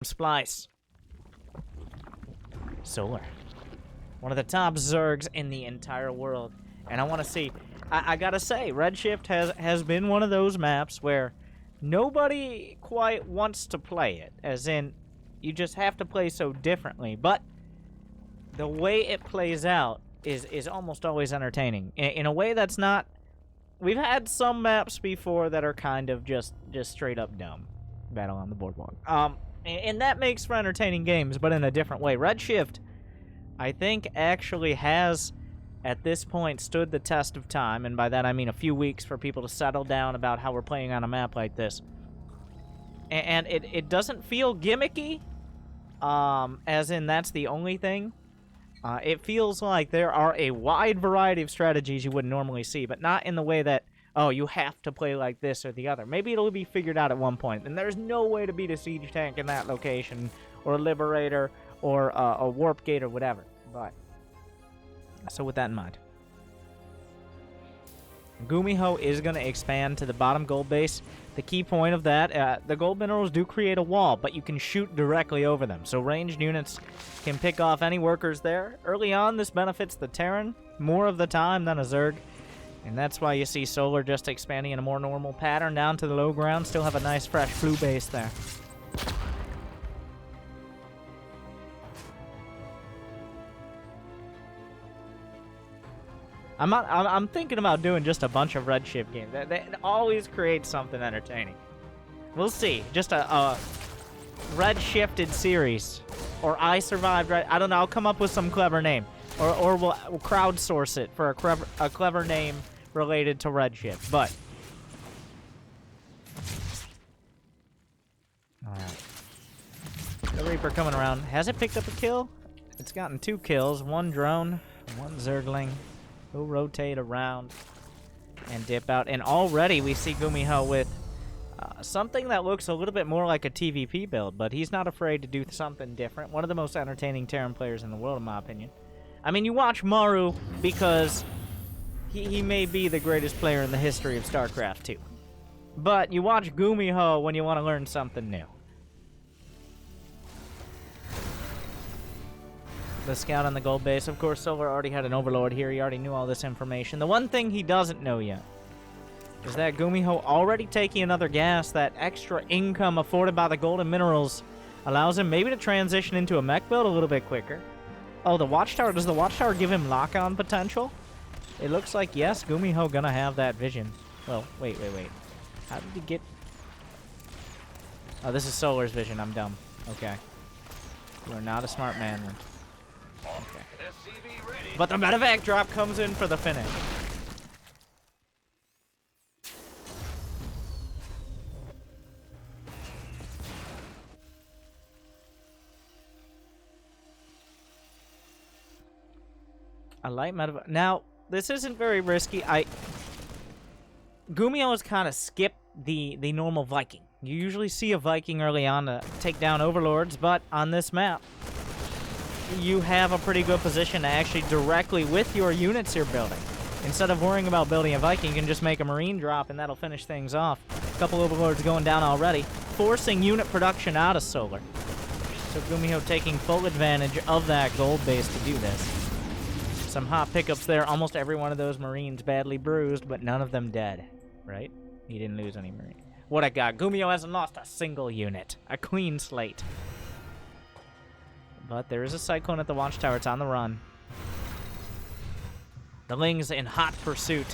Splice. Solar. One of the top Zergs in the entire world. And I want to see... I gotta say, Redshift has been one of those maps where nobody quite wants to play it. As in, you just have to play so differently. But the way it plays out is almost always entertaining. In a way that's not... We've had some maps before that are kind of just straight up dumb. Battle on the Boardwalk. And that makes for entertaining games, but in a different way. Redshift, I think, actually has, at this point, stood the test of time, and by that I mean a few weeks for people to settle down about how we're playing on a map like this. And it doesn't feel gimmicky, as in that's the only thing. It feels like there are a wide variety of strategies you wouldn't normally see, but not in the way that, oh, you have to play like this or the other. Maybe it'll be figured out at one point, and there's no way to beat a siege tank in that location, or a liberator, or a warp gate, or whatever. But, so with that in mind. Gumiho is going to expand to the bottom gold base. The key point of that, the gold minerals do create a wall, but you can shoot directly over them. So ranged units can pick off any workers there. Early on, this benefits the Terran more of the time than a Zerg. And that's why you see Solar just expanding in a more normal pattern down to the low ground. Still have a nice fresh blue base there. I'm thinking about doing just a bunch of Redshift games. They always create something entertaining. We'll see. Just a Redshifted series. Or I Survived Red... I don't know. I'll come up with some clever name. Or we'll crowdsource it for a clever name related to Redshift. But... Alright. The Reaper coming around. Has it picked up a kill? It's gotten 2 kills. 1 drone, 1 Zergling. We'll rotate around and dip out. And already we see Gumiho with something that looks a little bit more like a TVP build, but he's not afraid to do something different. One of the most entertaining Terran players in the world, in my opinion. I mean, you watch Maru because he may be the greatest player in the history of Starcraft 2. But you watch Gumiho when you want to learn something new. The scout on the gold base. Of course, Solar already had an overlord here. He already knew all this information. The one thing he doesn't know yet is that Gumiho already taking another gas. That extra income afforded by the golden minerals allows him maybe to transition into a mech build a little bit quicker. Oh, the Watchtower. Does the Watchtower give him lock-on potential? It looks like, yes, Gumiho gonna have that vision. Well, wait. How did he get... Oh, this is Solar's vision. I'm dumb. Okay. You are not a smart man, then. Okay. But the medevac drop comes in for the finish. I like medevac. Now, this isn't very risky. Gumiho has kind of skipped the normal Viking. You usually see a Viking early on to take down overlords, but on this map, you have a pretty good position to actually directly with your units you're building. Instead of worrying about building a Viking, you can just make a Marine drop, and that'll finish things off. A couple overlords going down already, forcing unit production out of Solar. So Gumiho taking full advantage of that gold base to do this. Some hot pickups there. Almost every one of those Marines badly bruised, but none of them dead, right? He didn't lose any Marine. What a guy. Gumiho hasn't lost a single unit. A clean slate. But there is a Cyclone at the Watchtower. It's on the run. The Ling's in hot pursuit.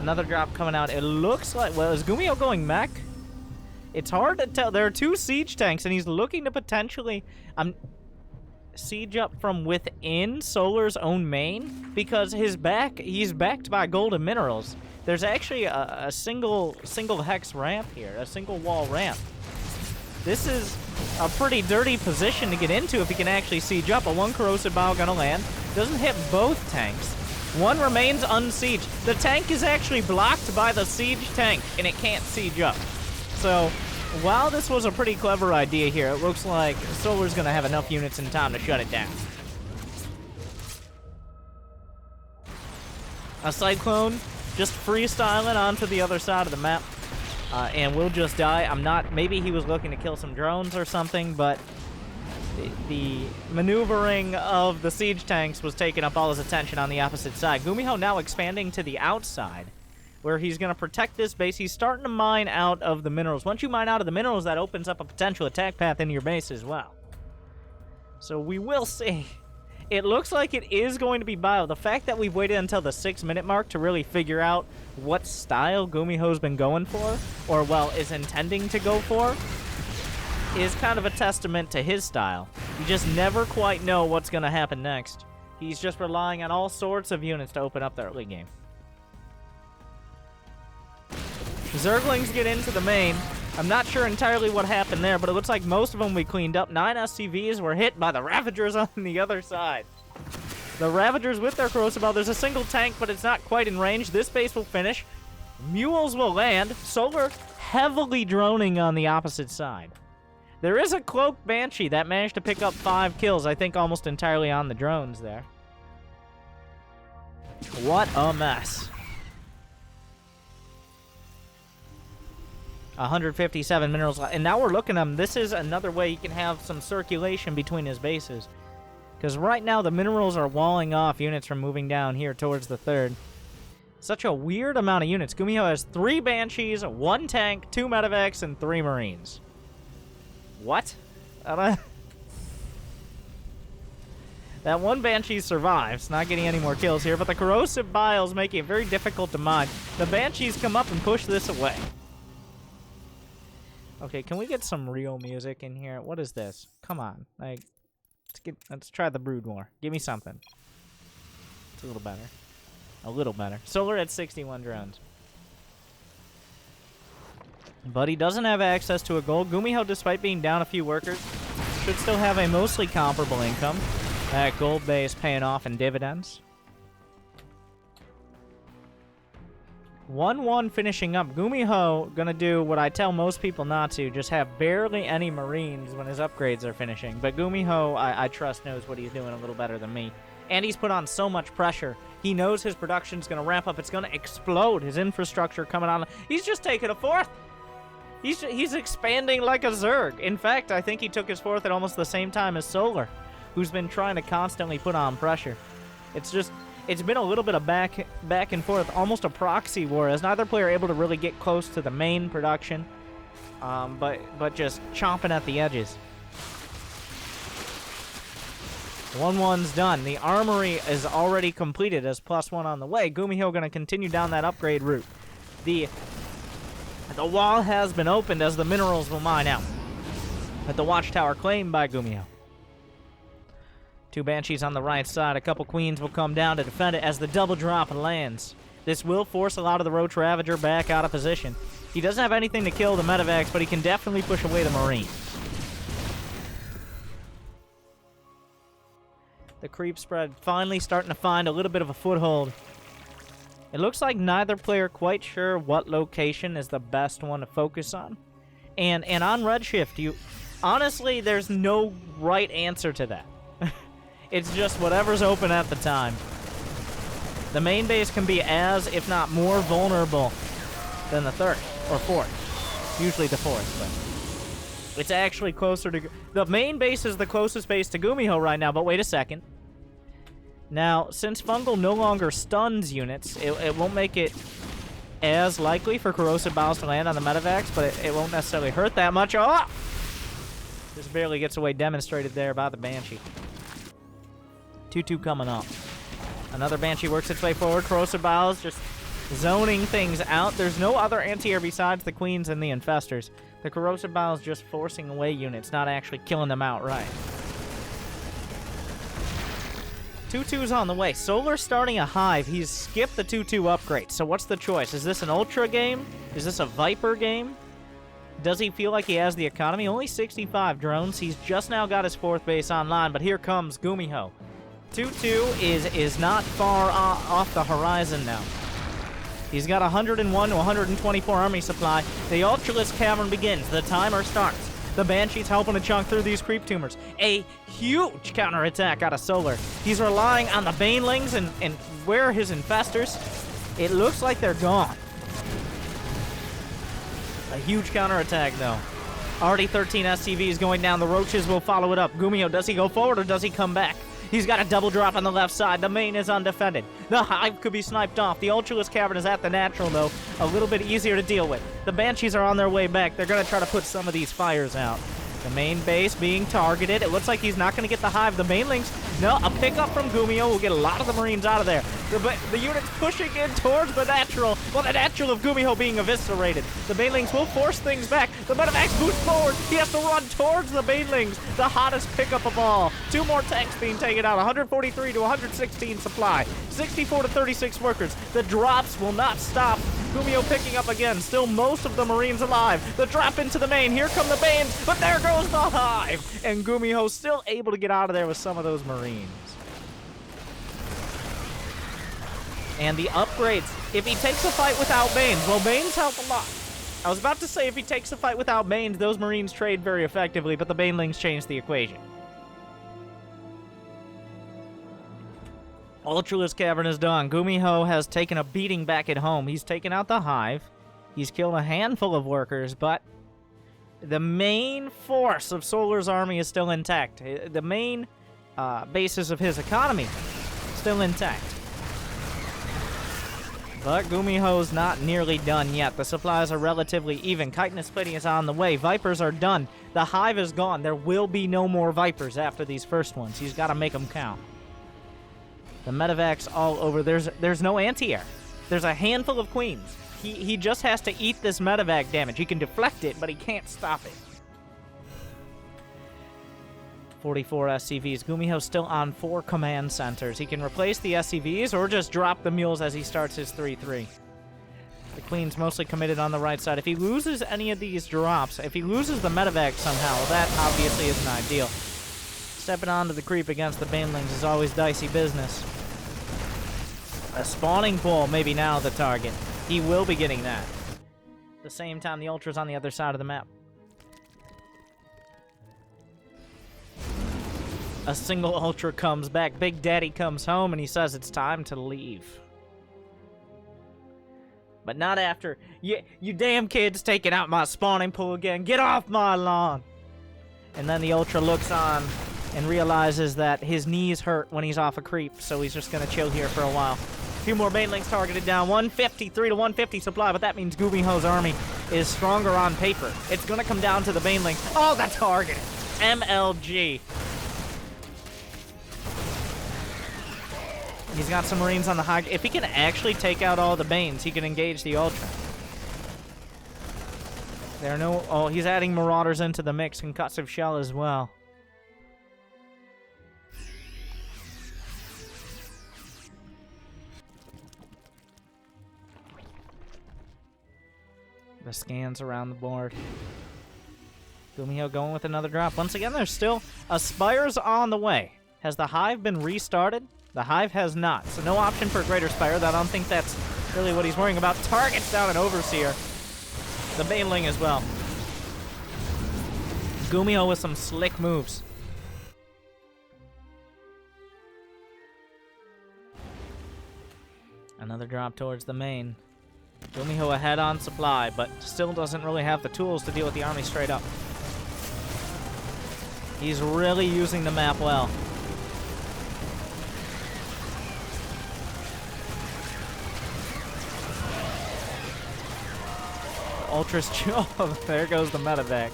Another drop coming out. It looks like... Well, is Gumiho going mech? It's hard to tell. There are 2 siege tanks, and he's looking to potentially... siege up from within Solar's own main, because he's backed by golden minerals. There's actually a single hex ramp here, a single wall ramp. This is a pretty dirty position to get into if he can actually siege up. A 1 corrosive bile gonna land. Doesn't hit both tanks. 1 remains unsieged. The tank is actually blocked by the siege tank, and it can't siege up. So, while this was a pretty clever idea here, it looks like Solar's gonna have enough units in time to shut it down. A Cyclone just freestyling onto the other side of the map. and will just die. I'm not... Maybe he was looking to kill some drones or something, but the maneuvering of the siege tanks was taking up all his attention on the opposite side. Gumiho now expanding to the outside, where he's going to protect this base. He's starting to mine out of the minerals. Once you mine out of the minerals, that opens up a potential attack path into your base as well. So we will see. It looks like it is going to be bio. The fact that we've waited until the 6-minute mark to really figure out what style Gumiho's been going for, or, well, is intending to go for, is kind of a testament to his style. You just never quite know what's going to happen next. He's just relying on all sorts of units to open up the early game. Zerglings get into the main. I'm not sure entirely what happened there, but it looks like most of them we cleaned up. 9 SCVs were hit by the Ravagers on the other side. The Ravagers with their corrosive ball. There's a single tank, but it's not quite in range. This base will finish. Mules will land. Solar heavily droning on the opposite side. There is a cloaked Banshee that managed to pick up 5 kills, I think almost entirely on the drones there. What a mess. 157 minerals left. And now we're looking at him. This is another way he can have some circulation between his bases. Because right now the minerals are walling off units from moving down here towards the 3rd. Such a weird amount of units. Gumiho has 3 Banshees, 1 tank, 2 medevacs, and 3 Marines. What? That one Banshee survives, not getting any more kills here, but the corrosive biles making it very difficult to mine. The Banshees come up and push this away. Okay, can we get some real music in here? What is this? Come on. Like, let's try the Brood more. Give me something. It's a little better. A little better. Solar at 61 drones. But he doesn't have access to a gold. Gumiho, despite being down a few workers, should still have a mostly comparable income. That gold base paying off in dividends. 1-1 finishing up. Gumiho gonna do what I tell most people not to, just have barely any Marines when his upgrades are finishing. But Gumiho, I trust, knows what he's doing a little better than me. And he's put on so much pressure. He knows his production's gonna ramp up. It's gonna explode. His infrastructure coming on. He's just taking a 4th. He's expanding like a Zerg. In fact, I think he took his 4th at almost the same time as Solar, who's been trying to constantly put on pressure. It's been a little bit of back and forth, almost a proxy war, as neither player able to really get close to the main production, but just chomping at the edges. 1-1's done. The armory is already completed as +1 on the way. Gumiho going to continue down that upgrade route. The wall has been opened as the minerals will mine out. At the watchtower claimed by Gumiho. 2 Banshees on the right side. A couple Queens will come down to defend it as the double drop lands. This will force a lot of the Roach Ravager back out of position. He doesn't have anything to kill the medevacs, but he can definitely push away the Marines. The creep spread finally starting to find a little bit of a foothold. It looks like neither player quite sure what location is the best one to focus on. And on Redshift, honestly, there's no right answer to that. It's just whatever's open at the time. The main base can be as, if not more, vulnerable than the 3rd or 4th. Usually the 4th, but it's actually closer to... The main base is the closest base to Gumiho right now, but wait a second. Now, since Fungal no longer stuns units, it won't make it as likely for Corrosive Biles to land on the medevacs, but it won't necessarily hurt that much. Oh! Just barely gets away demonstrated there by the Banshee. 2-2 coming up. Another Banshee works its way forward. Corrosive Biles just zoning things out. There's no other anti-air besides the Queens and the Infestors. The Corrosive Biles just forcing away units, not actually killing them outright. 2-2's on the way. Solar starting a hive. He's skipped the 2-2 upgrade. So what's the choice? Is this an Ultra game? Is this a Viper game? Does he feel like he has the economy? Only 65 drones. He's just now got his 4th base online, but here comes Gumiho. 2-2 is not far off the horizon now. He's got 101 to 124 army supply. The Ultralisk Cavern begins. The timer starts. The Banshee's helping to chunk through these creep tumors. A huge counterattack out of Solar. He's relying on the Banelings and where are his Infestors? It looks like they're gone. A huge counterattack, though. Already 13 SCVs going down. The Roaches will follow it up. Gumio, does he go forward or does he come back? He's got a double drop on the left side. The main is undefended. The Hive could be sniped off. The Ultraless Cavern is at the natural, though. A little bit easier to deal with. The Banshees are on their way back. They're going to try to put some of these fires out. The main base being targeted. It looks like he's not going to get the Hive. The Banelings, no, a pickup from Gumio will get a lot of the Marines out of there. The unit's pushing in towards the natural. Well, the natural of Gumio being eviscerated. The Banelings will force things back. The Medivacs boost forward. He has to run towards the Banelings. The hottest pickup of all. 2 more tanks being taken out. 143 to 116 supply. 64 to 36 workers. The drops will not stop. Gumio picking up again. Still most of the Marines alive. The drop into the main. Here come the Banes. But there goes the Hive. And Gumio still able to get out of there with some of those Marines. And the upgrades. If he takes a fight without Banes, well, Banes help a lot. I was about to say if he takes a fight without Banes, those Marines trade very effectively, but the Banelings change the equation. Ultraless Cavern is done. Gumio has taken a beating back at home. He's taken out the Hive. He's killed a handful of workers, but the main force of Solar's army is still intact. The main basis of his economy still intact. But Gumio's not nearly done yet. The supplies are relatively even. Chitinous plating is on the way. Vipers are done. The Hive is gone. There will be no more Vipers after these first ones. He's got to make them count. The Medivacs all over. There's no anti-air. There's a handful of Queens. He just has to eat this Medivac damage. He can deflect it, but he can't stop it. 44 SCVs. Gumio's still on 4 command centers. He can replace the SCVs or just drop the mules as he starts his 3-3. The Queen's mostly committed on the right side. If he loses any of these drops, if he loses the Medivac somehow, well, that obviously isn't ideal. Stepping onto the creep against the Banelings is always dicey business. A spawning pool maybe now the target. He will be getting that. At the same time, the Ultra's on the other side of the map. A single Ultra comes back. Big Daddy comes home and he says it's time to leave. But not after. You damn kids taking out my spawning pool again. Get off my lawn. And then the Ultra looks on and realizes that his knees hurt when he's off a creep, so he's just going to chill here for a while. A few more Banelings targeted down. 153 to 150 supply, but that means Gumio's army is stronger on paper. It's going to come down to the Banelings. Oh, the target! MLG. He's got some Marines on the high. If he can actually take out all the Banes, he can engage the Ultra. There are no... Oh, he's adding Marauders into the mix. Concussive Shell as well. The scans around the board. Gumio going with another drop. Once again, there's still a Spire's on the way. Has the Hive been restarted? The Hive has not, so no option for a Greater Spire. I don't think that's really what he's worrying about. Targets down an Overseer. The Baneling as well. Gumio with some slick moves. Another drop towards the main. Gumio ahead on supply, but still doesn't really have the tools to deal with the army straight up. He's really using the map well. Ultra's chill. There goes the Medivac.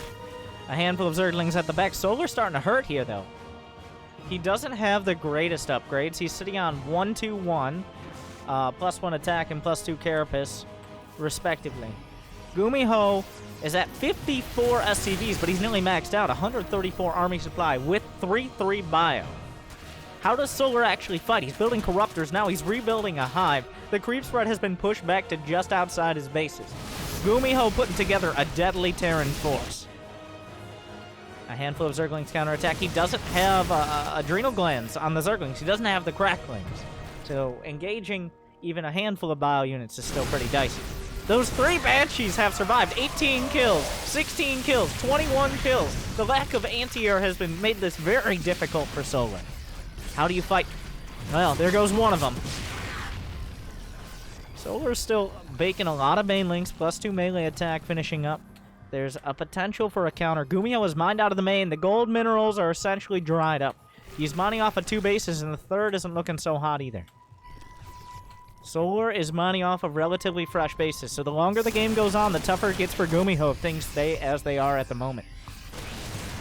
A handful of Zerglings at the back. Solar's starting to hurt here, though. He doesn't have the greatest upgrades. He's sitting on 1-2-1, +1 attack and +2 carapace, respectively. Gumio is at 54 SCVs, but he's nearly maxed out. 134 army supply with 3-3 bio. How does Solar actually fight? He's building Corruptors now. He's rebuilding a Hive. The creep spread has been pushed back to just outside his bases. Gumio putting together a deadly Terran force. A handful of Zerglings counterattack. He doesn't have adrenal glands on the Zerglings. He doesn't have the cracklings. So engaging even a handful of bio units is still pretty dicey. Those 3 Banshees have survived. 18 kills, 16 kills, 21 kills. The lack of anti-air has made this very difficult for Solar. How do you fight? Well, there goes one of them. Solar's still baking a lot of Banelings, +2 melee attack finishing up. There's a potential for a counter. Gumiho is mined out of the main. The gold minerals are essentially dried up. He's mining off of 2 bases, and the third isn't looking so hot either. Solar is mining off of relatively fresh bases, so the longer the game goes on, the tougher it gets for Gumiho if things stay as they are at the moment.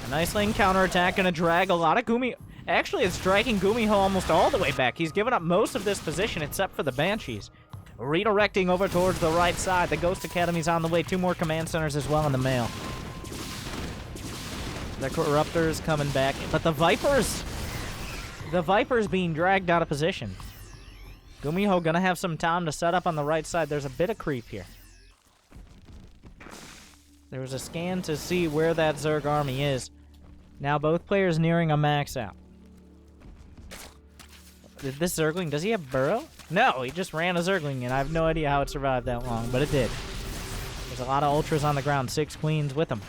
A nice lane counterattack, gonna drag a lot of Gumiho. Actually, it's dragging Gumiho almost all the way back. He's given up most of this position except for the Banshees. Redirecting over towards the right side. The Ghost Academy's on the way. 2 more command centers as well in the mail. The Corruptor's coming back, but the Viper's being dragged out of position. Gumiho gonna have some time to set up on the right side. There's a bit of creep here. There was a scan to see where that Zerg army is. Now both players nearing a max out. This Zergling, does he have burrow? No, he just ran a Zergling, and I have no idea how it survived that long, but it did. There's a lot of Ultras on the ground, 6 Queens with them.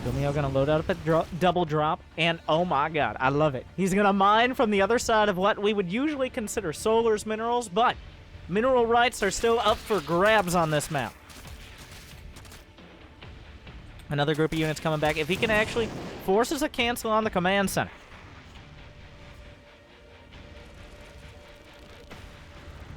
Gumiho gonna load up at double drop, and oh my god, I love it. He's gonna mine from the other side of what we would usually consider Solar's minerals, but mineral rights are still up for grabs on this map. Another group of units coming back. If he can actually forces a cancel on the command center.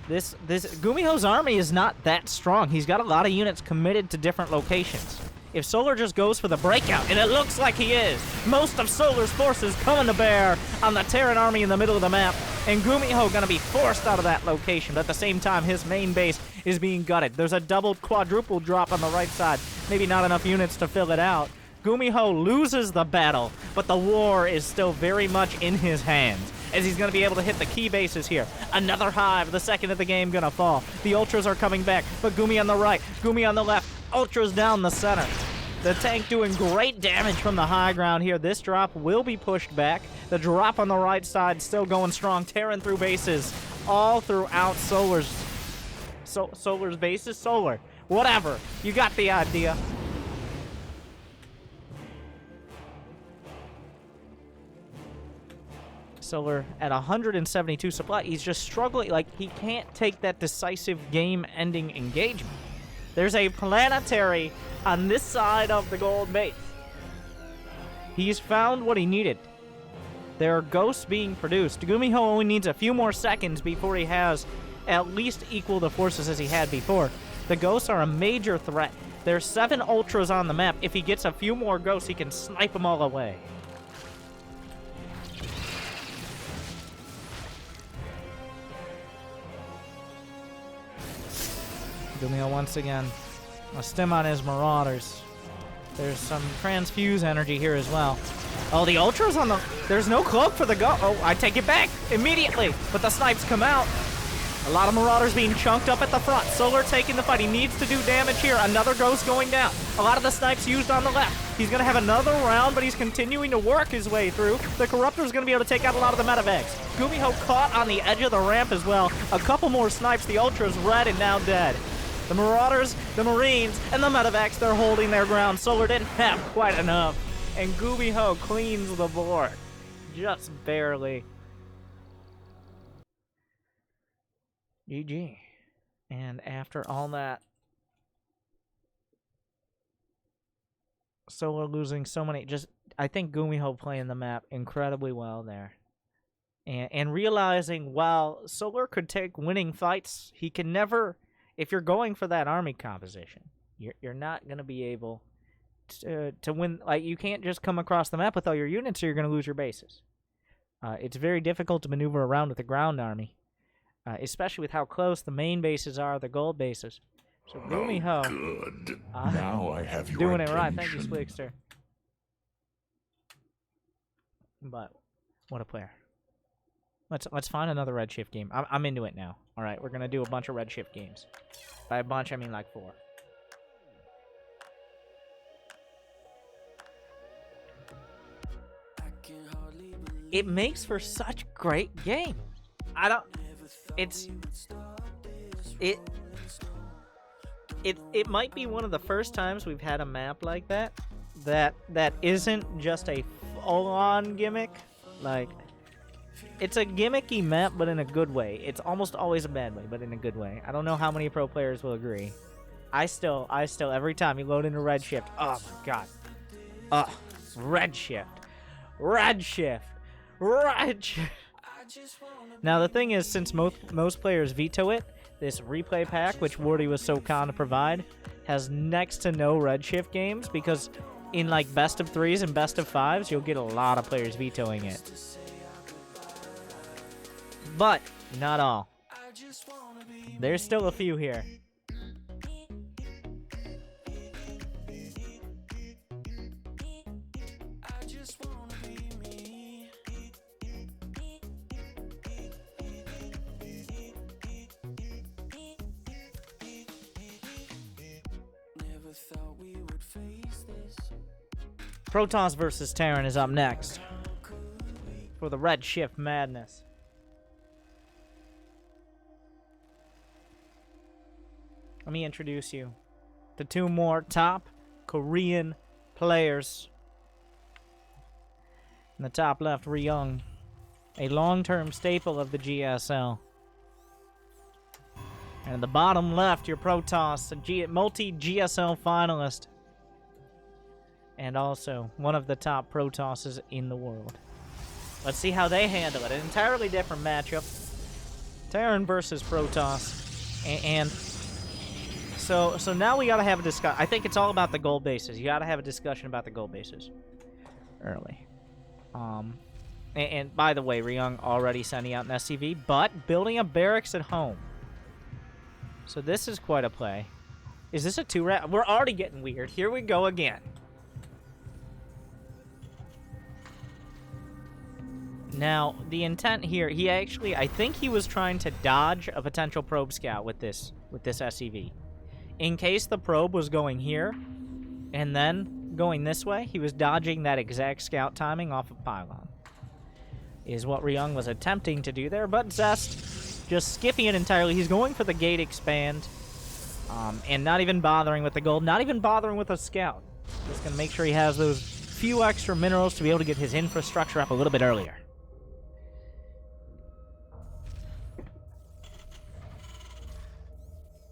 This Gumiho's army is not that strong. He's got a lot of units committed to different locations. If Solar just goes for the breakout, and it looks like he is, most of Solar's forces coming to bear on the Terran army in the middle of the map, and Gumiho gonna be forced out of that location, but at the same time, his main base is being gutted. There's a double, quadruple drop on the right side. Maybe not enough units to fill it out. Gumiho loses the battle, but the war is still very much in his hands, as he's going to be able to hit the key bases here. Another hive, the second of the game going to fall. The Ultras are coming back, but Gumi on the right, Gumi on the left, Ultras down the center. The tank doing great damage from the high ground here. This drop will be pushed back. The drop on the right side still going strong. Terran through bases all throughout Solar's bases. Solar, whatever. You got the idea. Solar at 172 supply. He's just struggling. Like, he can't take that decisive game-ending engagement. There's a planetary on this side of the gold base. He's found what he needed. There are ghosts being produced. Gumiho only needs a few more seconds before he has at least equal the forces as he had before. The ghosts are a major threat. There's 7 Ultras on the map. If he gets a few more ghosts, he can snipe them all away. Gumiho once again. A stem on his Marauders. There's some transfuse energy here as well. Oh, the Ultra's on the... There's no cloak for the go... Oh, I take it back immediately. But the snipes come out. A lot of Marauders being chunked up at the front. Solar taking the fight. He needs to do damage here. Another ghost going down. A lot of the snipes used on the left. He's going to have another round, but he's continuing to work his way through. The Corruptor's going to be able to take out a lot of the medevacs. Gumiho caught on the edge of the ramp as well. A couple more snipes. The Ultra's red and now dead. The Marauders, the Marines, and the medevacs, they're holding their ground. Solar didn't have quite enough. And Gumiho cleans the board. Just barely. GG. And after all that, Solar losing so many, I think Gumiho playing the map incredibly well there. And realizing while Solar could take winning fights, he can never... If you're going for that army composition, you're not going to be able to win. Like, you can't just come across the map with all your units or you're going to lose your bases. It's very difficult to maneuver around with a ground army, especially with how close the main bases are, the gold bases. So Gumiho, good. Now I have your doing attention. it right. Thank you, Slickster. But what a player. Let's find another Redshift game. I'm into it now. All right, we're gonna do a bunch of Redshift games. By a bunch, I mean like 4. It makes for such great games. It might be one of the first times we've had a map like that isn't just a full-on gimmick. Like, It's a gimmicky map, but in a good way. It's almost always a bad way, but in a good way. I don't know how many pro players will agree. I still, every time you load into Redshift, oh my god. Redshift. Now the thing is, since most players veto it, this replay pack, which Wardy was so kind to provide, has next to no Redshift games, because in like best of 3s and best of 5s, you'll get a lot of players vetoing it. But not all. There's still a few here. Protoss versus Terran is up next for the Redshift madness. Let me introduce you to two more top Korean players. In the top left, Ryung, a long-term staple of the GSL. And in the bottom left, your Protoss, a multi-GSL finalist. And also one of the top Protosses in the world. Let's see how they handle it. An entirely different matchup. Terran versus Protoss. And so now we gotta have a discussion. I think it's all about the gold bases. You gotta have a discussion about the gold bases early. And by the way, Ryung already sending out an SCV, but building a barracks at home. So this is quite a play. Is this a 2-rat? We're already getting weird. Here we go again. Now, the intent here, he actually, I think he was trying to dodge a potential probe scout with this SCV. In case the probe was going here, and then going this way, he was dodging that exact scout timing off of Pylon. Is what Ryung was attempting to do there, but Zest just skipping it entirely. He's going for the gate expand, and not even bothering with the gold, not even bothering with a scout. Just gonna make sure he has those few extra minerals to be able to get his infrastructure up a little bit earlier.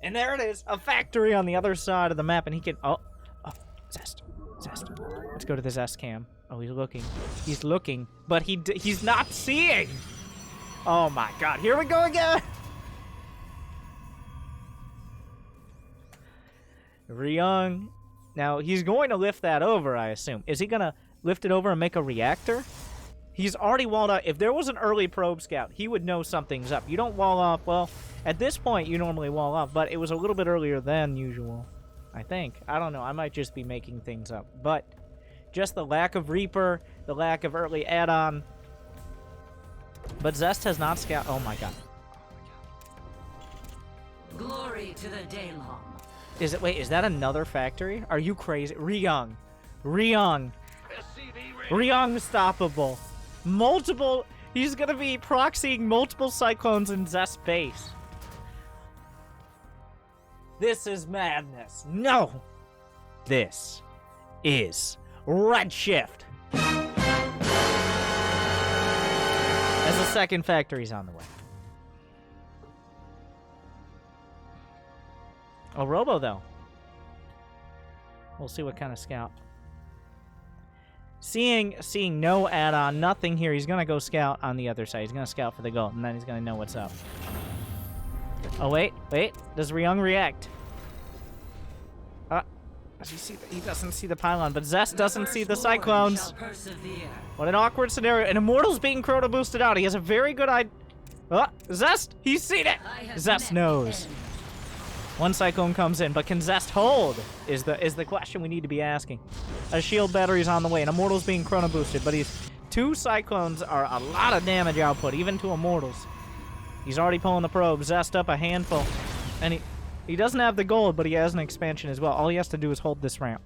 And there it is, a factory on the other side of the map, and he can... Oh, Zest. Let's go to the Zest cam. Oh, he's looking, but he's not seeing. Oh my god, here we go again. Ryung. Now, he's going to lift that over, I assume. Is he going to lift it over and make a reactor? He's already walled out. If there was an early probe scout, he would know something's up. You don't wall off, well, at this point, you normally wall off, but it was a little bit earlier than usual, I think. I don't know. I might just be making things up. But just the lack of Reaper, the lack of early add-on. But Zest has not scout. Oh my god. Glory to the Daylong. Is it? Wait, is that another factory? Are you crazy? Ryung, stoppable. Multiple. He's gonna be proxying multiple cyclones in Zest base. This is madness. No. This is Redshift. As the second factory's on the way. Oh, Robo, though. We'll see what kind of scout. Seeing no add-on, nothing here. He's going to go scout on the other side. He's going to scout for the gold, and then he's going to know what's up. Oh, wait. Does Ryung react? Does he see he doesn't see the pylon, but Zest doesn't see the cyclones. What an awkward scenario. And Immortal's being chrono boosted out. He has a very good idea. Zest! He's seen it! Zest knows. One cyclone comes in, but can Zest hold? Is the question we need to be asking. A shield battery's on the way, and Immortal's being chrono boosted, but two cyclones are a lot of damage output, even to Immortals. He's already pulling the probe. Zest up a handful, and he doesn't have the gold, but he has an expansion as well. All he has to do is hold this ramp.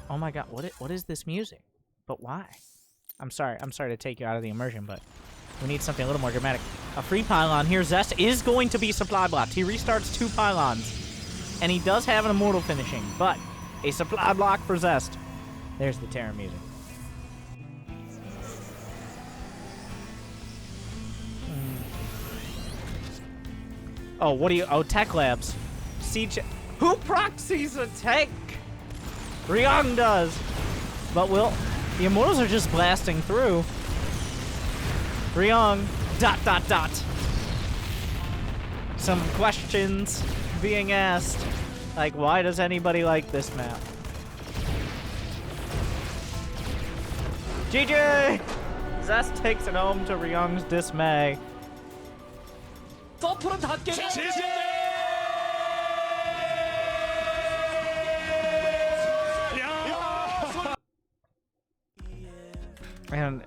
Oh my god, what is this music? But why? I'm sorry to take you out of the immersion, but we need something a little more dramatic. A free pylon here. Zest is going to be supply blocked. He restarts 2 pylons, and he does have an Immortal finishing, but a supply block for Zest. There's the Terran music. Oh, what do you... Oh, Tech Labs. Siege... Who proxies a tank? Ryong does. But the Immortals are just blasting through. Ryong... ... Some questions being asked. Like, why does anybody like this map? GG! Zest takes it home to Ryong's dismay. And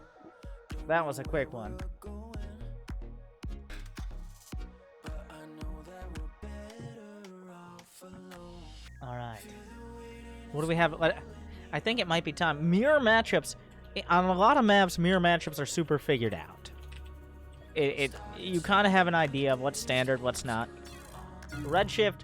that was a quick one. Alright. What do we have? I think it might be time. Mirror matchups. On a lot of maps, mirror matchups are super figured out. You kind of have an idea of what's standard, what's not. Redshift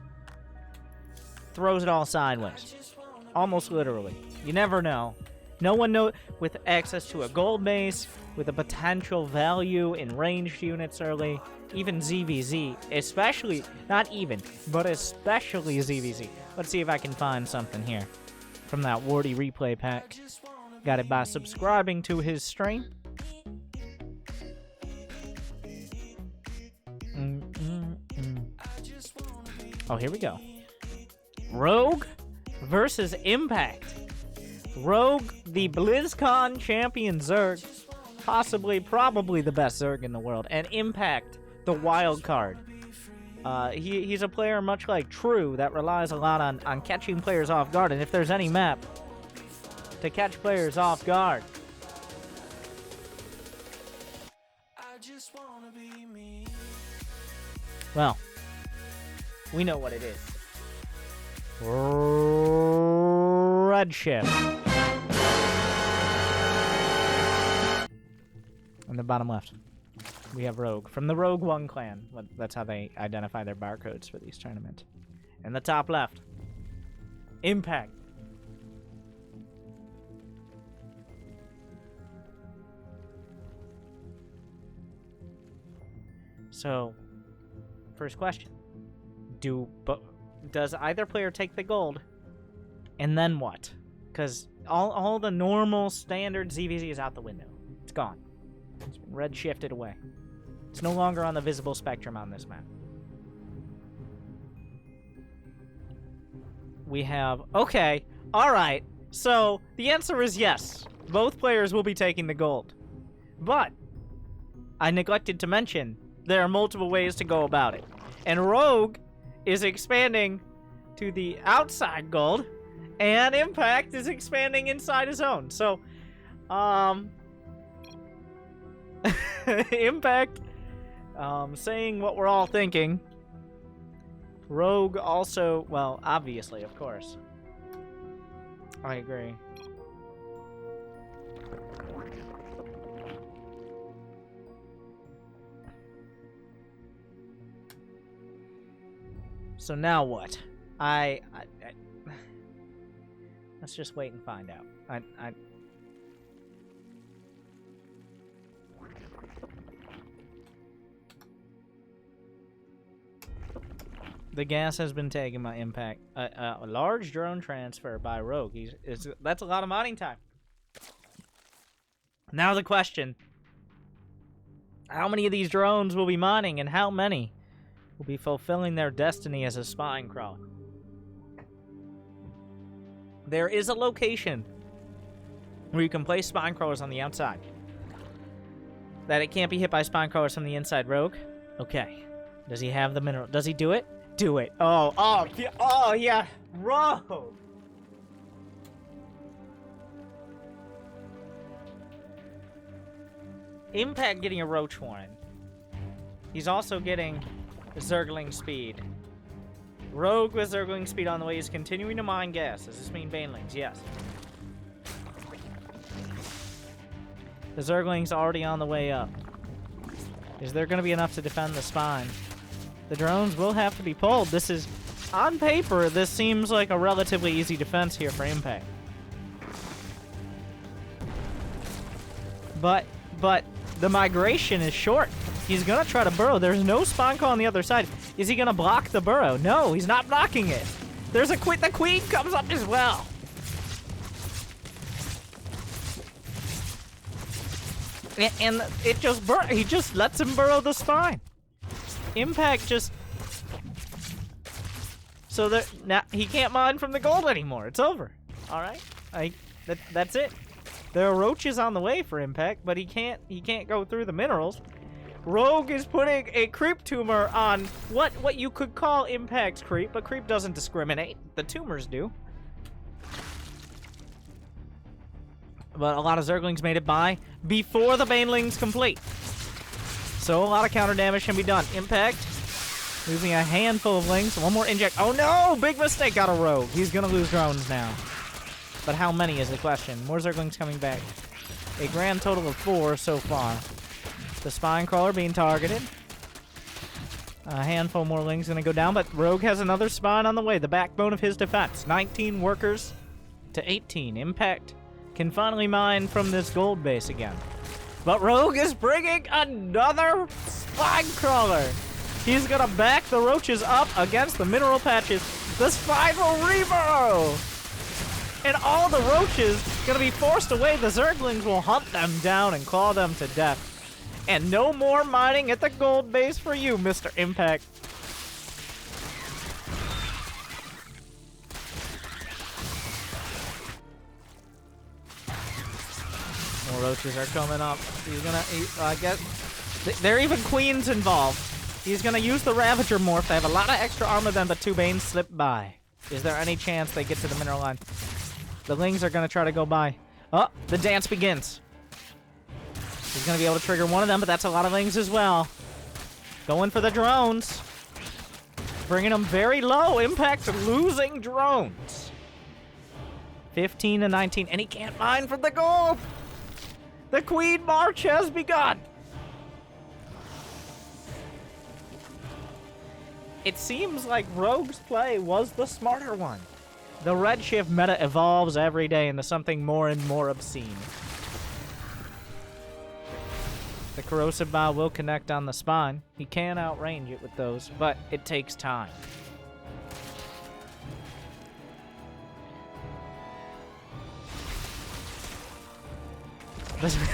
throws it all sideways. Almost literally. You never know. No one knows. With access to a gold base, with a potential value in ranged units early, even ZVZ, especially, not even, but especially ZVZ. Let's see if I can find something here from that Wardy replay pack. Got it by subscribing to his stream. Oh, here we go. Rogue versus Impact. Rogue, the BlizzCon champion Zerg, probably the best Zerg in the world, and Impact, the wild card. He's a player much like True that relies a lot on catching players off guard, and if there's any map to catch players off guard, well, we know what it is. Redshift. On the bottom left, we have Rogue. From the Rogue One clan. That's how they identify their barcodes for these tournaments. In the top left, Impact. So, first question. Does either player take the gold? And then what? Because all the normal standard ZVZ is out the window. It's gone. It's been red shifted away. It's no longer on the visible spectrum on this map. We have... Okay. Alright. So, the answer is yes. Both players will be taking the gold. But, I neglected to mention, there are multiple ways to go about it. And Rogue is expanding to the outside gold, and Impact is expanding inside his own. So, Impact, saying what we're all thinking. Rogue also, well, obviously, of course. I agree. So now what? Let's just wait and find out. The gas has been taken by Impact. A large drone transfer by Rogue. That's a lot of mining time. Now the question. How many of these drones will be mining, and how many will be fulfilling their destiny as a spine crawl? There is a location where you can place spine crawlers on the outside. That it can't be hit by spine crawlers from the inside. Rogue? Okay. Does he have the mineral? Does he do it? Do it. Oh, yeah. Rogue! Impact getting a roach warren. He's also getting Zergling speed. Rogue with Zergling speed on the way is continuing to mine gas. Does this mean Banelings? Yes. The Zergling's already on the way up. Is there going to be enough to defend the spine? The drones will have to be pulled. This is, on paper, this seems like a relatively easy defense here for Impact. But the migration is short. He's gonna try to burrow. There's no spawn call on the other side. Is he gonna block the burrow? No, he's not blocking it. There's a the queen comes up as well. And it just he just lets him burrow the spine. Impact just so that now he can't mine from the gold anymore. It's over. All right, that's it. There are roaches on the way for Impact, but he can't go through the minerals. Rogue is putting a creep tumor on what you could call Impact's creep, but creep doesn't discriminate. The tumors do. But a lot of Zerglings made it by before the Banelings complete. So a lot of counter damage can be done. Impact losing a handful of lings. One more inject. Oh no! Big mistake out of Rogue. He's gonna lose drones now. But how many is the question? More Zerglings coming back. A grand total of 4 so far. The Spine Crawler being targeted. A handful more lings gonna go down, but Rogue has another Spine on the way. The backbone of his defense. 19 workers to 18. Impact can finally mine from this gold base again. But Rogue is bringing another Spine Crawler. He's gonna back the roaches up against the mineral patches. The Spine will reburrow! And all the roaches gonna be forced away. The Zerglings will hunt them down and claw them to death. And no more mining at the gold base for you, Mr. Impact. More roaches are coming up. He's gonna, I guess, there are even queens involved. He's gonna use the Ravager morph. They have a lot of extra armor then, but 2 Banes slip by. Is there any chance they get to the mineral line? The lings are gonna try to go by. Oh, the dance begins. He's gonna be able to trigger one of them, but that's a lot of lings as well. Going for the drones. Bringing them very low. Impact losing drones. 15 to 19, and he can't mine from the gold. The Queen March has begun. It seems like Rogue's play was the smarter one. The Redshift meta evolves every day into something more and more obscene. The Corrosive Bow will connect on the Spine. He can outrange it with those, but it takes time.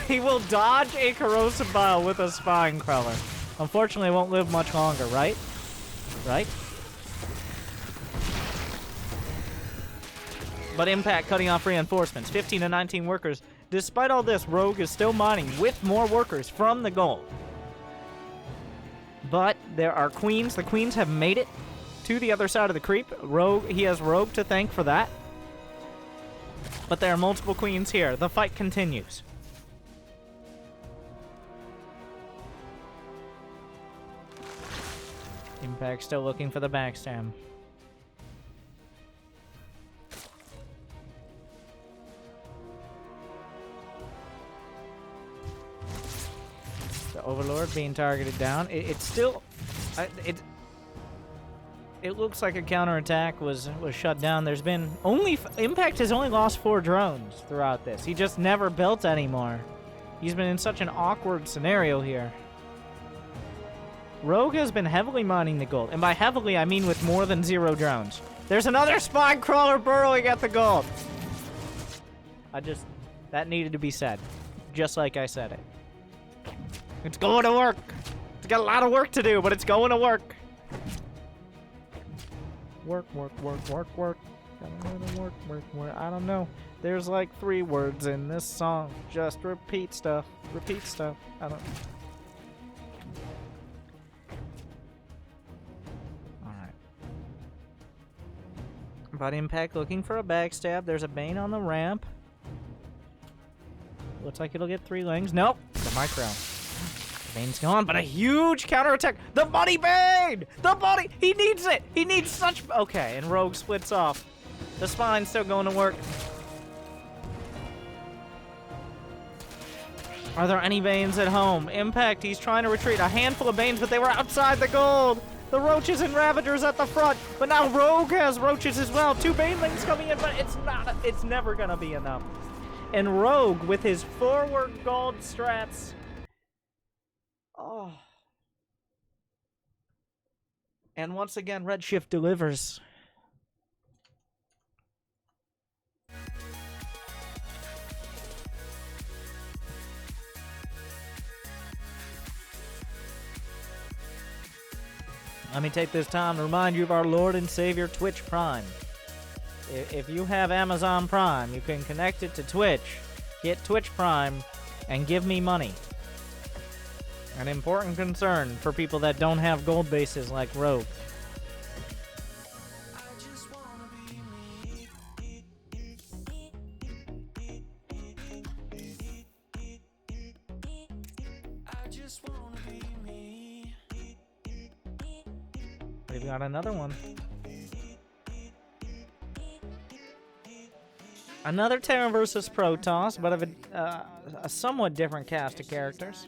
He will dodge a Corrosive Bow with a Spine Crawler. Unfortunately, it won't live much longer, right? Right? But Impact cutting off reinforcements. 15 to 19 workers. Despite all this, Rogue is still mining with more workers from the gold. But there are queens. The queens have made it to the other side of the creep. Rogue, he has Rogue to thank for that. But there are multiple queens here. The fight continues. Impact still looking for the backstab. The Overlord being targeted down. It's still... It looks like a counterattack was shut down. There's been only... Impact has only lost 4 drones throughout this. He just never built any more. He's been in such an awkward scenario here. Rogue has been heavily mining the gold. And by heavily, I mean with more than 0 drones. There's another Spine Crawler burrowing at the gold. That needed to be said. Just like I said it. It's going to work. It's got a lot of work to do, but it's going to work. Work. Work. I don't know. There's like 3 words in this song. Just repeat stuff. Repeat stuff. I don't know. But Impact looking for a backstab. There's a Bane on the ramp. Looks like it'll get 3 lings. Nope. The micro. The Bane's gone, but a huge counterattack. The Buddy Bane! The Buddy! He needs it! He needs such... Okay, and Rogue splits off. The Spine's still going to work. Are there any Banes at home? Impact, he's trying to retreat. A handful of Banes, but they were outside the gold. The Roaches and Ravagers at the front, but now Rogue has Roaches as well. 2 Banelings coming in, but it's never gonna be enough. And Rogue with his forward gold strats. Oh. And once again, Redshift delivers. Let me take this time to remind you of our Lord and Savior Twitch Prime. If you have Amazon Prime, you can connect it to Twitch, get Twitch Prime, and give me money. An important concern for people that don't have gold bases like Rogue. We've got another one. Another Terran versus Protoss, but of a somewhat different cast of characters.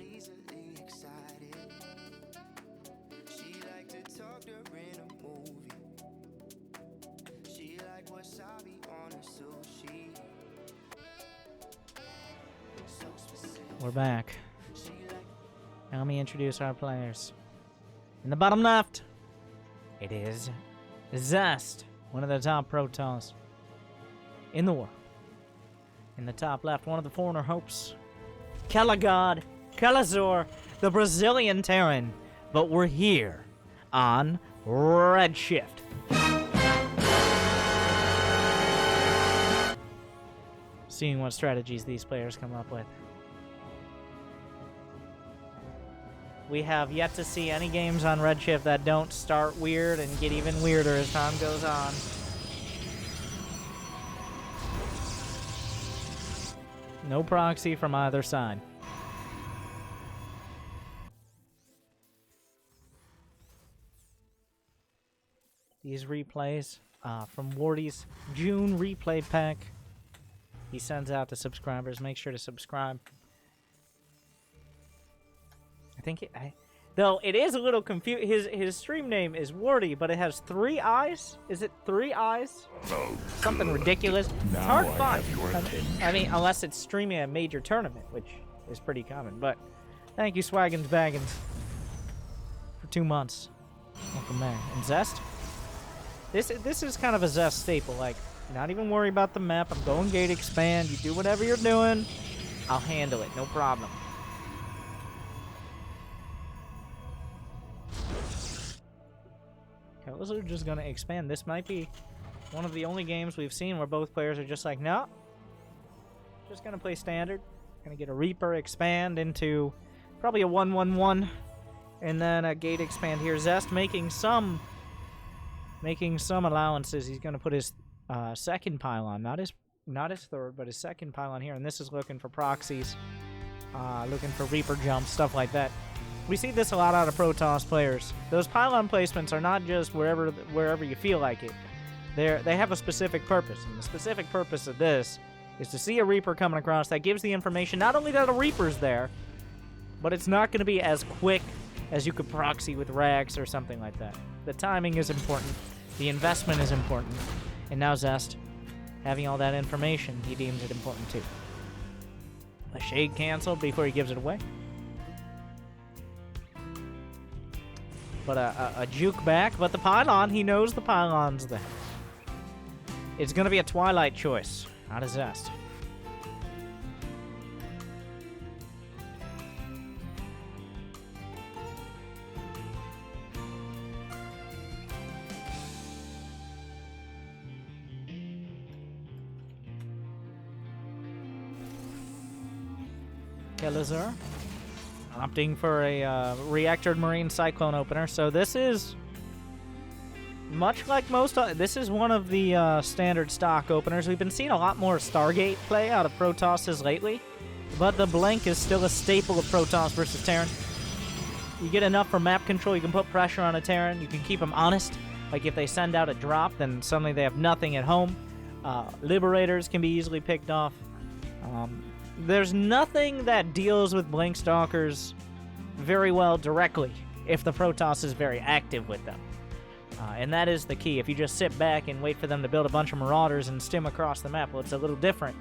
We're back. Now let me introduce our players. In the bottom left, it is Zest, one of the top Protoss in the world. In the top left, one of the foreigner hopes, Caligod, Calazor, the Brazilian Terran. But we're here on Redshift. Seeing what strategies these players come up with. We have yet to see any games on Redshift that don't start weird and get even weirder as time goes on. No proxy from either side. These replays from Wardy's June replay pack he sends out to subscribers. Make sure to subscribe. I think though it is a little confused. His stream name is Wardy, but it has 3 eyes. Is it 3 eyes? Oh, Something good. ridiculous. Now It's hard to I find. have your attention. I mean, unless it's streaming a major tournament, which is pretty common. But thank you, Swaggins Baggins, for 2 months. Welcome back. And Zest. This is kind of a Zest staple. Like, not even worry about the map. I'm going gate expand. You do whatever you're doing. I'll handle it. No problem. Okay, those are just going to expand. This might be one of the only games we've seen where both players are just like, no. Just going to play standard. Going to get a Reaper expand into probably a 1-1-1. And then a gate expand here. Zest making some allowances. He's going to put his second pylon, not his third, but his second pylon here. And this is looking for proxies, looking for Reaper jumps, stuff like that. We see this a lot out of Protoss players. Those pylon placements are not just wherever you feel like it. They have a specific purpose, and the specific purpose of this is to see a Reaper coming across that gives the information not only that a Reaper's there, but it's not going to be as quick as you could proxy with Rags or something like that. The timing is important. The investment is important. And now Zest, having all that information, he deems it important too. A shade canceled before he gives it away. But a juke back, but the pylon, he knows the pylon's there. It's going to be a Twilight choice, not a Zest. Kelazar opting for a reactored Marine Cyclone opener. So this is much like most. This is one of the standard stock openers. We've been seeing a lot more Stargate play out of Protosses lately, but the blank is still a staple of Protoss versus Terran. You get enough for map control, you can put pressure on a Terran, you can keep them honest. Like if they send out a drop, then suddenly they have nothing at home. Liberators can be easily picked off. There's nothing that deals with Blink Stalkers very well directly if the Protoss is very active with them. And that is the key. If you just sit back and wait for them to build a bunch of Marauders and stim across the map, well, it's a little different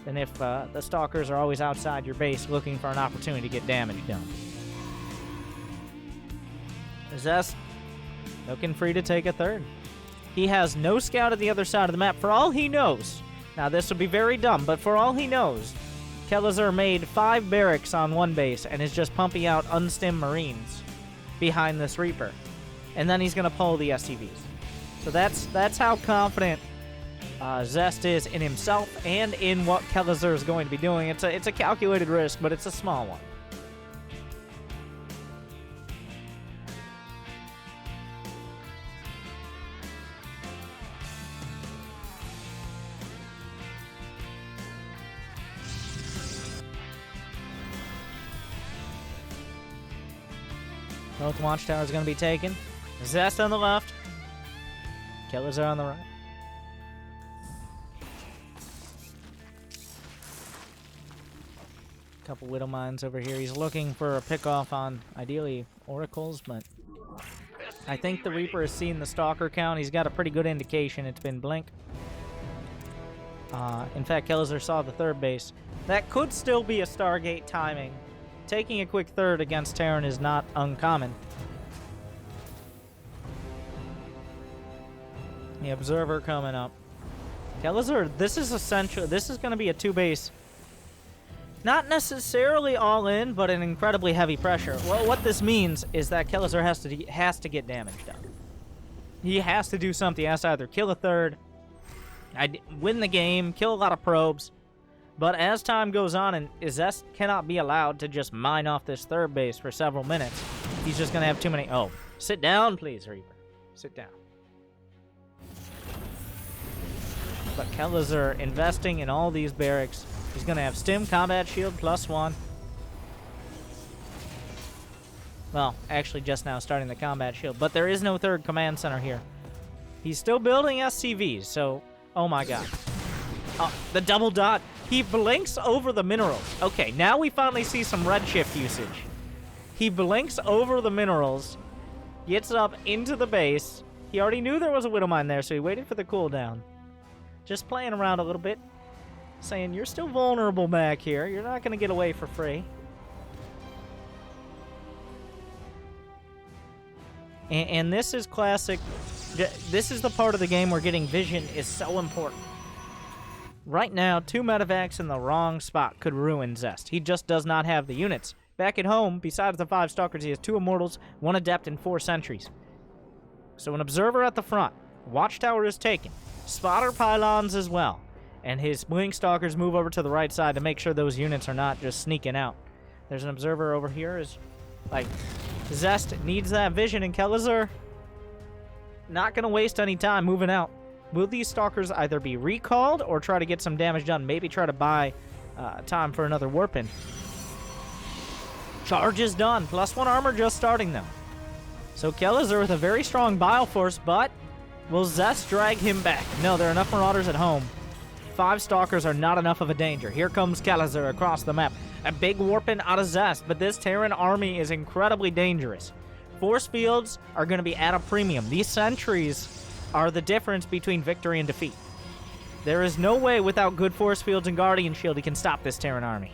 than if the Stalkers are always outside your base looking for an opportunity to get damage done. Zest looking free to take a third. He has no scout at the other side of the map. For all he knows, now this would be very dumb, but for all he knows, Kelazur made 5 barracks on one base and is just pumping out unstim Marines behind this Reaper. And then he's going to pull the SCVs. So that's how confident Zest is in himself and in what Kelazur is going to be doing. It's a calculated risk, but it's a small one. Both watchtowers going to be taken. Zest on the left. Kelazur on the right. Couple Widow Mines over here. He's looking for a pickoff on, ideally, Oracles, but I think the Reaper has seen the Stalker count. He's got a pretty good indication. It's been blink. In fact, Kelazur saw the third base. That could still be a Stargate timing. Taking a quick third against Terran is not uncommon. The Observer coming up. Kelazur, this is essential. This is going to be a 2-base. Not necessarily all in, but an incredibly heavy pressure. Well, what this means is that Kelazur has to get damage done. He has to do something. He has to either kill a third, win the game, kill a lot of probes. But as time goes on, and Zest cannot be allowed to just mine off this third base for several minutes. He's just going to have too many... Oh, sit down, please, Reaper. Sit down. But Kelazur investing in all these barracks. He's going to have Stim, Combat Shield, +1. Well, actually just now starting the Combat Shield. But there is no third command center here. He's still building SCVs, so... Oh my god. Oh, the double dot. He blinks over the minerals. Okay, now we finally see some Redshift usage. He blinks over the minerals, gets up into the base. He already knew there was a Widow Mine there, so he waited for the cooldown. Just playing around a little bit, saying, you're still vulnerable back here. You're not going to get away for free. And this is classic. This is the part of the game where getting vision is so important. Right now, 2 medevacs in the wrong spot could ruin Zest. He just does not have the units. Back at home, besides the 5 Stalkers, he has 2 Immortals, 1 Adept, and 4 Sentries. So an Observer at the front. Watchtower is taken. Spotter pylons as well. And his Blink Stalkers move over to the right side to make sure those units are not just sneaking out. There's an Observer over here. Zest needs that vision, and Kelazur not going to waste any time moving out. Will these Stalkers either be recalled or try to get some damage done? Maybe try to buy time for another warp-in. Charge is done. +1 armor just starting, though. So Kelazur with a very strong Bile Force, but will Zest drag him back? No, there are enough Marauders at home. 5 Stalkers are not enough of a danger. Here comes Kelazur across the map. A big warp-in out of Zest, but this Terran army is incredibly dangerous. Force fields are going to be at a premium. These sentries are the difference between victory and defeat. There is no way without good force fields and Guardian Shield he can stop this Terran army.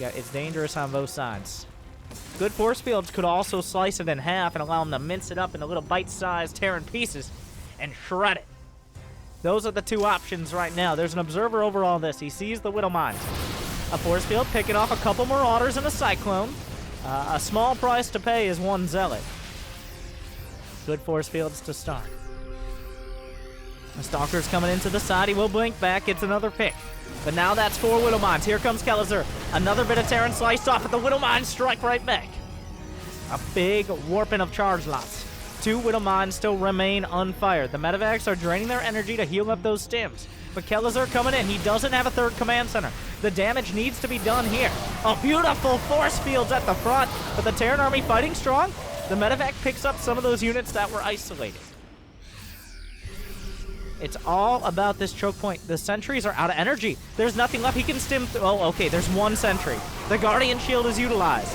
It's dangerous on both sides. Good force fields could also slice it in half and allow him to mince it up into little bite-sized Terran pieces and shred it. Those are the 2 options right now. There's an Observer over all this. He sees the Widow Mines. A force field picking off a couple Marauders and a Cyclone. A small price to pay is 1 Zealot. Good force fields to start. The Stalker's coming into the side. He will blink back. It's another pick. But now that's 4 Widow Mines. Here comes Kelazur. Another bit of Terran sliced off, but the Widow Mines strike right back. A big warping of charge lots. 2 Widow Mines still remain unfired. The medevacs are draining their energy to heal up those stims. But Kelazur coming in. He doesn't have a 3rd command center. The damage needs to be done here. Oh, beautiful force fields at the front. But the Terran army fighting strong. The medevac picks up some of those units that were isolated. It's all about this choke point. The sentries are out of energy. There's nothing left. He can stim... Oh, okay, there's 1 sentry. The Guardian Shield is utilized.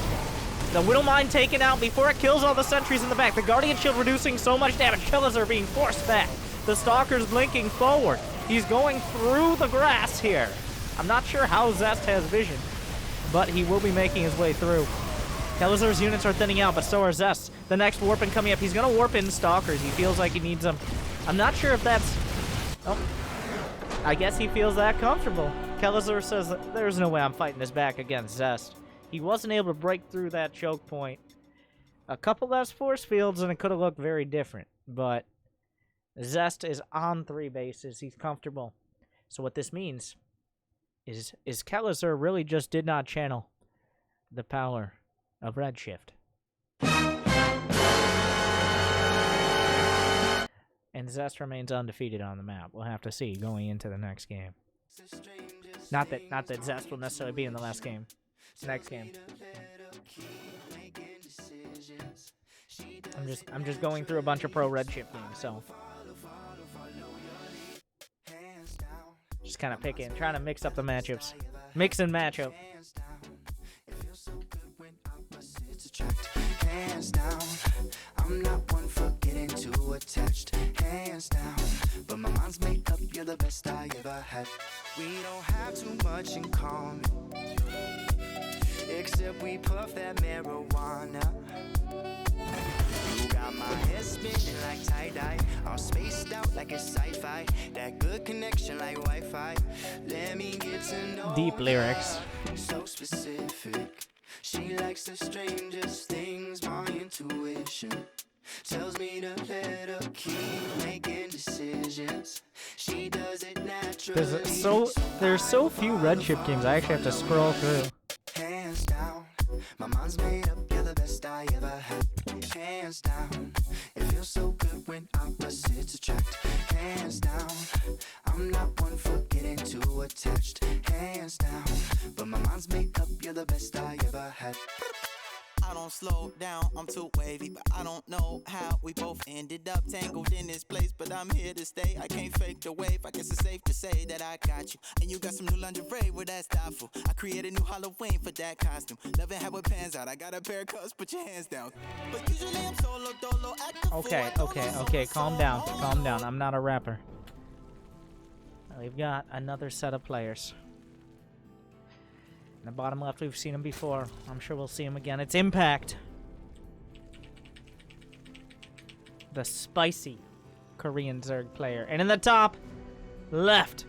The Widow Mine taken out before it kills all the sentries in the back. The Guardian Shield reducing so much damage. Kelazur being forced back. The Stalkers blinking forward. He's going through the grass here. I'm not sure how Zest has vision, but he will be making his way through. Kelazur's units are thinning out, but so are Zest's. The next warp-in coming up. He's going to warp in Stalkers. He feels like he needs them. I'm not sure if that's... Oh, I guess he feels that comfortable. Kelazur says, there's no way I'm fighting this back against Zest. He wasn't able to break through that choke point. A couple less force fields, and it could have looked very different. But Zest is on 3 bases. He's comfortable. So what this means is Kelazur really just did not channel the power of Redshift. And Zest remains undefeated on the map. We'll have to see going into the next game. Not that Zest will necessarily be in the last game. Next game. I'm just going through a bunch of pro Redshift games, so just kind of picking, trying to mix up the matchups. Mix and matchup. Hands down, I'm not one for getting too attached. Hands down, but my mind's made up, you're the best I ever had. We don't have too much in common, except we puff that marijuana. You got my head spinning like tie-dye, all spaced out like a sci-fi. That good connection like Wi-Fi. Let me get to know deep lyrics. so specific. She likes the strangest things, my intuition tells me to let her keep making decisions. She does it naturally. There's so few Redshift games I actually have to scroll through. Hands down, my mind's made up, you're the best I ever had. Hands down, it feels so good when opposites attract. Hands down, I'm not one for getting too attached. Hands down, but my mind's made up, you're the best I ever had. I don't slow down, I'm too wavy, but I don't know how we both ended up tangled in this place, but I'm here to stay. I can't fake the wave, I guess it's safe to say that I got you. And you got some new lingerie, well that's thoughtful. I created a new Halloween for that costume. Loving how it pans out, I got a pair of cuffs, put your hands down. But usually I'm solo, dolo, at the Okay, calm down, I'm not a rapper. We've got another set of players. In the bottom left, we've seen him before. I'm sure we'll see him again. It's Impact. The spicy Korean Zerg player. And in the top left,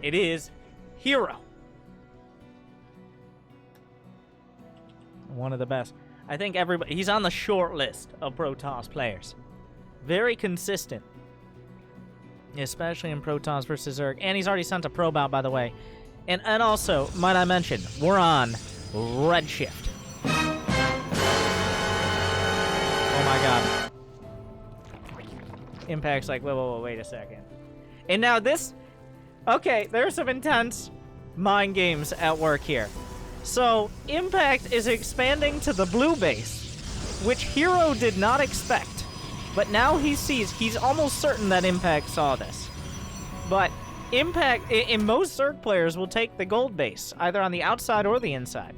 it is Hero. One of the best. I think everybody... He's on the short list of Protoss players. Very consistent. Especially in Protoss versus Zerg. And he's already sent a probe out, by the way. And also, might I mention, we're on Redshift. Oh my god. Impact's like, whoa, wait a second. And now this... Okay, there's some intense mind games at work here. So, Impact is expanding to the blue base, which Hero did not expect. But now he sees, he's almost certain that Impact saw this. But... Impact, in most Zerg players, will take the gold base, either on the outside or the inside.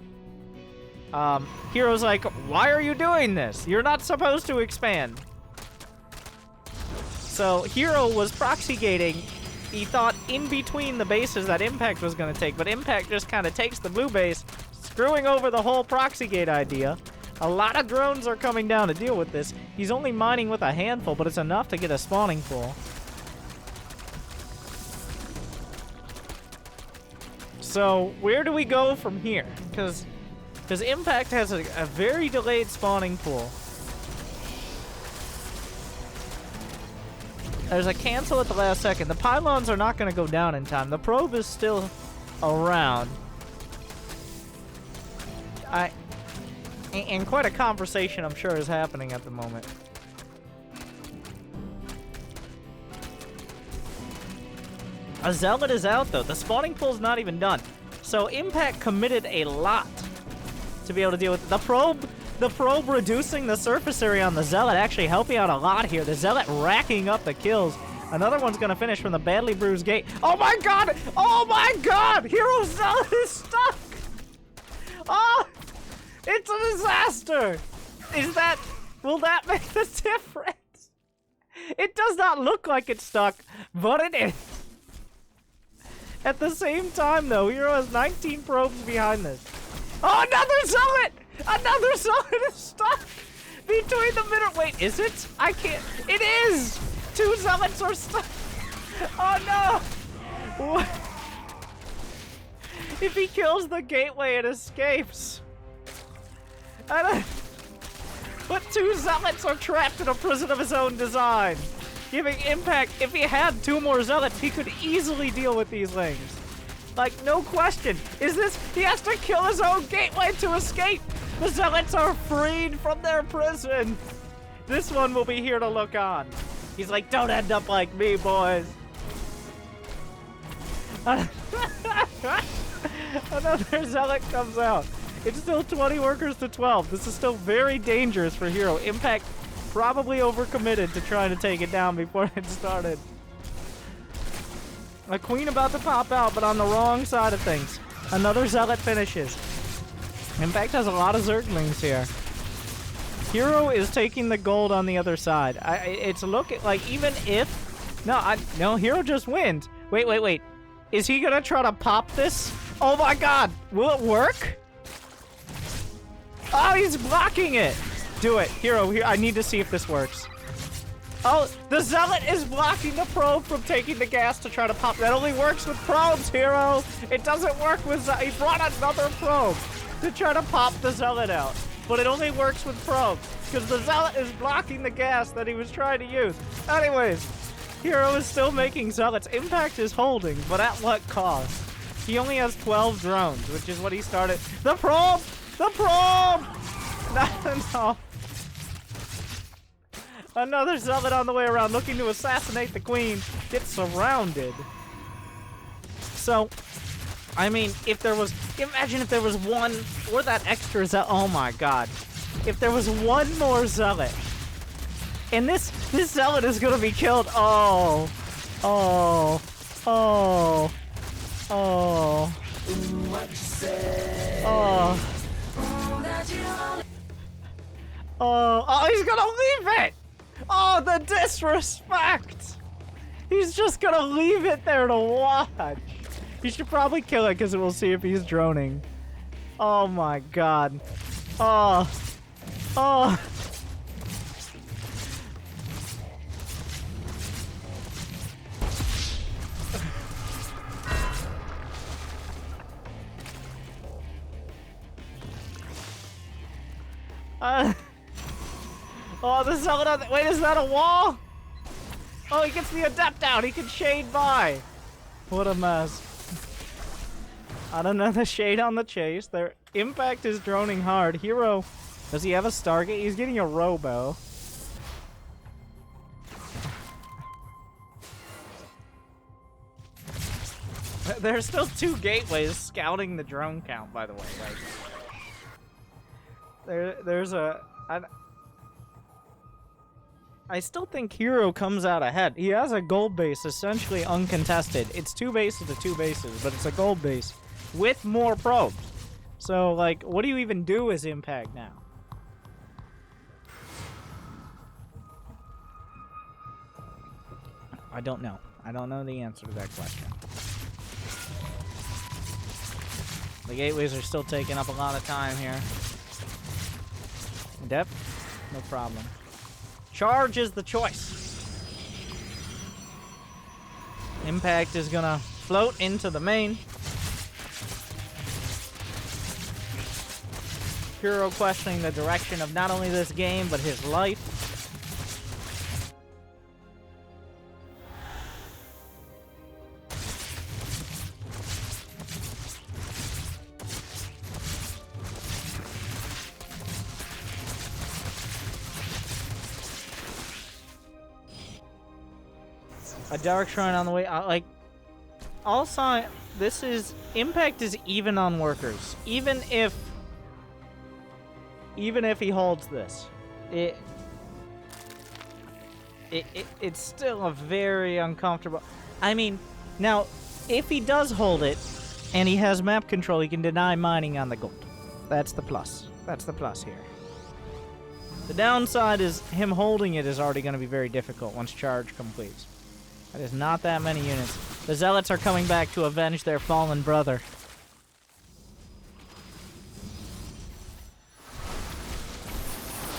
Hero's like, why are you doing this? You're not supposed to expand. So, Hero was proxy gating. He thought in between the bases that Impact was going to take, but Impact just kind of takes the blue base, screwing over the whole proxy gate idea. A lot of drones are coming down to deal with this. He's only mining with a handful, but it's enough to get a spawning pool. So, where do we go from here? Because Impact has a very delayed spawning pool. There's a cancel at the last second. The pylons are not going to go down in time. The probe is still around. And quite a conversation, I'm sure, is happening at the moment. A Zealot is out, though. The spawning pool's not even done. So Impact committed a lot to be able to deal with the probe. The probe reducing the surface area on the Zealot actually helping out a lot here. The Zealot racking up the kills. Another one's going to finish from the badly bruised gate. Oh my god! Oh my god! Hero Zealot is stuck! Oh! It's a disaster! Will that make the difference? It does not look like it's stuck, but it is. At the same time, though, Hero has 19 probes behind this. Oh, another Zealot! Another Zealot is stuck between the middle. Wait, is it? I can't. It is! 2 Zealots are stuck. Oh, no! What? If he kills the gateway, it escapes. I don't... But 2 Zealots are trapped in a prison of his own design, giving Impact. If he had 2 more Zealots, he could easily deal with these things. Like, no question. Is this... He has to kill his own gateway to escape. The Zealots are freed from their prison. This one will be here to look on. He's like, don't end up like me, boys. Another Zealot comes out. It's still 20 workers to 12. This is still very dangerous for Hero. Impact probably overcommitted to trying to take it down before it started. A queen about to pop out, but on the wrong side of things. Another Zealot finishes. Impact has a lot of Zerglings here. Hero is taking the gold on the other side. It's looking like even if... No, Hero just wins. Wait. Is he gonna try to pop this? Oh my god! Will it work? Oh, he's blocking it! Do it. Hero, here, I need to see if this works. Oh, the Zealot is blocking the probe from taking the gas to try to pop. That only works with probes, Hero! It doesn't work with... He brought another probe to try to pop the Zealot out. But it only works with probes, because the Zealot is blocking the gas that he was trying to use. Anyways, Hero is still making Zealots. Impact is holding, but at what cost? He only has 12 drones, which is what he started. The probe! The probe! No. Another Zealot on the way around looking to assassinate the queen. Gets surrounded. So, I mean, if there was... Imagine if there was one... Or that extra Zealot... Oh my god. If there was one more Zealot. And this Zealot is gonna be killed. Oh. Oh. Oh. Oh. Oh. Oh, he's gonna leave it! Oh, the disrespect! He's just gonna leave it there to watch. You should probably kill it because we'll see if he's droning. Oh my god. Oh. Oh. Oh, the Zealot on the... Wait, is that a wall? Oh, he gets the Adept out. He can shade by. What a mess. I don't know, the shade on the chase. Their Impact is droning hard. Hero, does he have a Stargate? He's getting a Robo. There's still 2 gateways scouting the drone count, by the way. Like, there's a... I still think Hero comes out ahead. He has a gold base, essentially uncontested. It's 2 bases to 2 bases, but it's a gold base with more probes. So, like, what do you even do as Impact now? I don't know. I don't know the answer to that question. The gateways are still taking up a lot of time here. Depth? No problem. Charge is the choice. Impact is gonna float into the main. Hero questioning the direction of not only this game, but his life. A Dark Shrine on the way. Like, also, this is... Impact is even on workers. Even if he holds this. It's still a very uncomfortable... I mean, now, if he does hold it, and he has map control, he can deny mining on the gold. That's the plus. That's the plus here. The downside is him holding it is already going to be very difficult once charge completes. That is not that many units. The Zealots are coming back to avenge their fallen brother.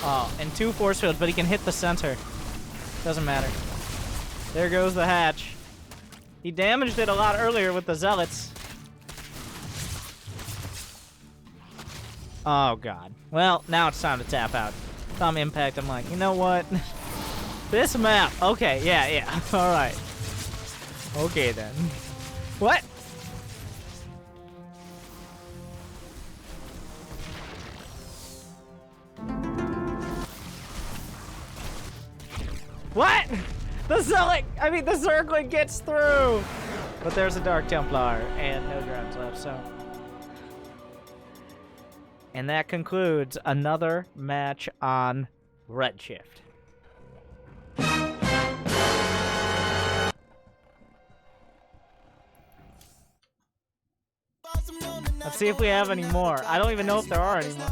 Oh, and 2 force fields, but he can hit the center. Doesn't matter. There goes the hatch. He damaged it a lot earlier with the Zealots. Oh, God. Well, now it's time to tap out. Thumb impact, I'm like, you know what? This map. Okay, yeah. All right. Okay, then. What? What? The Zergling gets through! But there's a Dark Templar and no drones left, so. And that concludes another match on Redshift. Let's see if we have any more. I don't even know if there are any more.